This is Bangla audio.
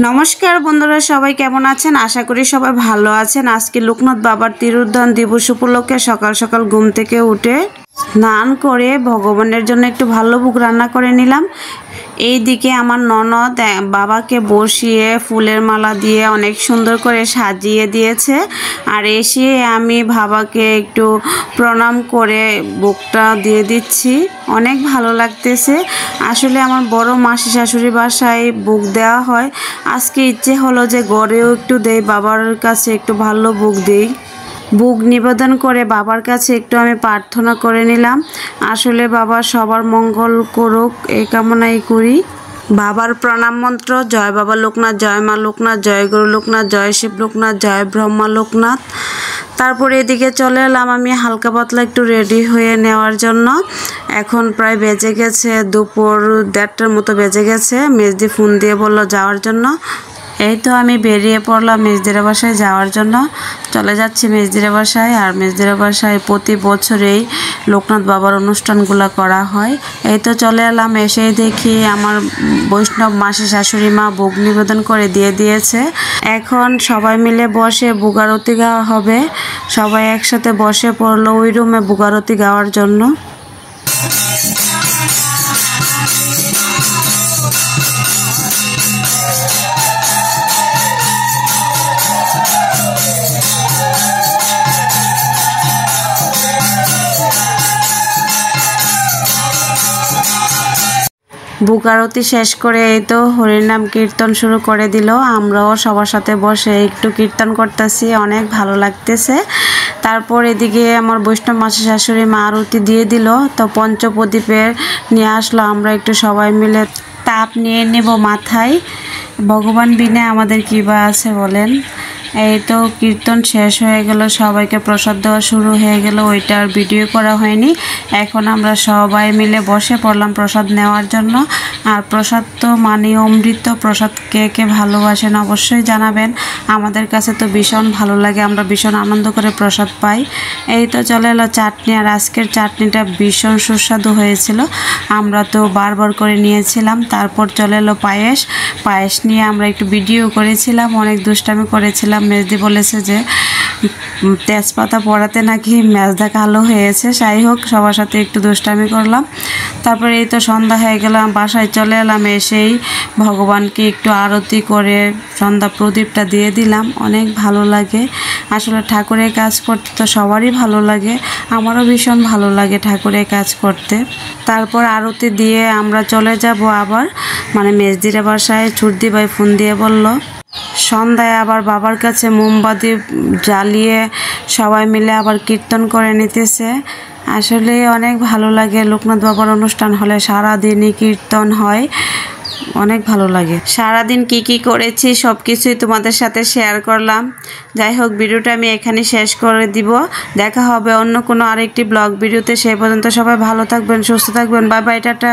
নমস্কার বন্ধুরা, সবাই কেমন আছেন? আশা করি সবাই ভালো আছেন। আজকে লোকনাথ বাবার তিরুধান দিবস উপলক্ষে সকাল সকাল ঘুম থেকে উঠে স্নান করে ভগবানের জন্য একটু ভালো ভোগ রান্না করে নিলাম। এইদিকে আমার ননদ বাবাকে বসিয়ে ফুলের মালা দিয়ে অনেক সুন্দর করে সাজিয়ে দিয়েছে। আর এসে আমি বাবাকে একটু প্রণাম করে ভোগটা দিয়ে দিচ্ছি। অনেক ভালো লাগতেছে। আসলে আমার বড় মাসি শাশুড়ি বাসায় ভোগ দেওয়া হয়। আজকে ইচ্ছে হলো যে গড়েও একটু দেই, বাবার কাছে একটু ভালো ভোগ দিই। ভোগ নিবেদন করে বাবার কাছে একটু আমি প্রার্থনা করে নিলাম। আসলে বাবা সবার মঙ্গল করুক এই কামনাই করি। বাবার প্রণাম মন্ত্র: জয় বাবা লোকনাথ, জয় মা লোকনাথ, জয় গুরু লোকনাথ, জয় শিব লোকনাথ, জয় ব্রহ্মা লোকনাথ। তারপরে এদিকে চলে এলাম আমি হালকা পাতলা একটু রেডি হয়ে নেওয়ার জন্য। এখন প্রায় বেজে গেছে দুপুর 1:30টার মতো বেজে গেছে। মেজদি ফোন দিয়ে বলল যাওয়ার জন্য। এই তো আমি বেরিয়ে পড়লাম মেজদির বাসায় যাওয়ার জন্য। চলে যাচ্ছি মেজদির বাসায়। আর মেজদির বাসায় প্রতি বছরেই লোকনাথ বাবার অনুষ্ঠানগুলো করা হয়। এই তো চলে এলাম। এসেই দেখি আমার বৈষ্ণব মাসি শাশুড়ি মা ভোগ নিবেদন করে দিয়ে দিয়েছে। এখন সবাই মিলে বসে ভোগ আরতি গাওয়া হবে। সবাই একসাথে বসে পড়লো ওই রুমে ভোগ আরতি গাওয়ার জন্য। ভোগ আরতি শেষ করে এই তো হরিনাম কীর্তন শুরু করে দিল। আমরাও সবার সাথে বসে একটু কীর্তন করতেছি, অনেক ভালো লাগতেছে। তারপর এদিকে আমার বৈষ্ণব মাসি শাশুড়ি মা আরতি দিয়ে দিল। তো পঞ্চপ্রদীপের নিয়ে আসলো। আমরা একটু সবাই মিলে তাপ নিয়ে নেব মাথায়। ভগবান বিনে আমাদের কী বা আছে বলেন। এই তো কীর্তন শেষ হয়ে গেল, সবাইকে প্রসাদ দেওয়া শুরু হয়ে গেল। ওইটার ভিডিও করা হয়নি। এখন আমরা সবাই মিলে বসে পড়লাম প্রসাদ নেওয়ার জন্য। আর প্রসাদ তো মানে অমৃত। প্রসাদ কে কে ভালোবাসেন অবশ্যই জানাবেন। আমাদের কাছে তো ভীষণ ভালো লাগে, আমরা ভীষণ আনন্দ করে প্রসাদ পাই। এই তো চলে এলো চাটনি। আর আজকের চাটনিটা ভীষণ সুস্বাদু হয়েছিল, আমরা তো বারবার করে নিয়েছিলাম। তারপর চলে এলো পায়েস। পায়েস নিয়ে আমরা একটু ভিডিও করেছিলাম, অনেক দুষ্টামি করেছিলাম। মেজদি বলেছে যে তেজপাতা পড়াতে নাকি মেজদা কালো হয়েছে। যাই হোক, সবার সাথে একটু দুষ্টামি করলাম। তারপরে এই তো সন্ধ্যা হয়ে গেলাম, বাসায় চলে এলাম। এসেই ভগবানকে একটু আরতি করে সন্ধ্যা প্রদীপটা দিয়ে দিলাম। অনেক ভালো লাগে। আসলে ঠাকুরের কাজ করতে তো সবারই ভালো লাগে, আমারও ভীষণ ভালো লাগে ঠাকুরের কাজ করতে। তারপর আরতি দিয়ে আমরা চলে যাব আবার মানে মেজদির বাসায়। ছুটদি ভাই ফোন দিয়ে বলল সন্ধ্যায় আবার বাবার কাছে মোমবাতি জ্বালিয়ে সবাই মিলে আবার কীর্তন করে নিতেছে। আসলে অনেক ভালো লাগে। লোকনাথ বাবার অনুষ্ঠান হলে সারাদিনই কীর্তন হয়, অনেক ভালো লাগে। সারাদিন কি কি করেছি সব কিছুই তোমাদের সাথে শেয়ার করলাম। যাই হোক, ভিডিওটা আমি এখানে শেষ করে দিব। দেখা হবে অন্য কোনো আরেকটি ব্লগ ভিডিওতে। সে পর্যন্ত সবাই ভালো থাকবেন, সুস্থ থাকবেন। Bye bye, tata.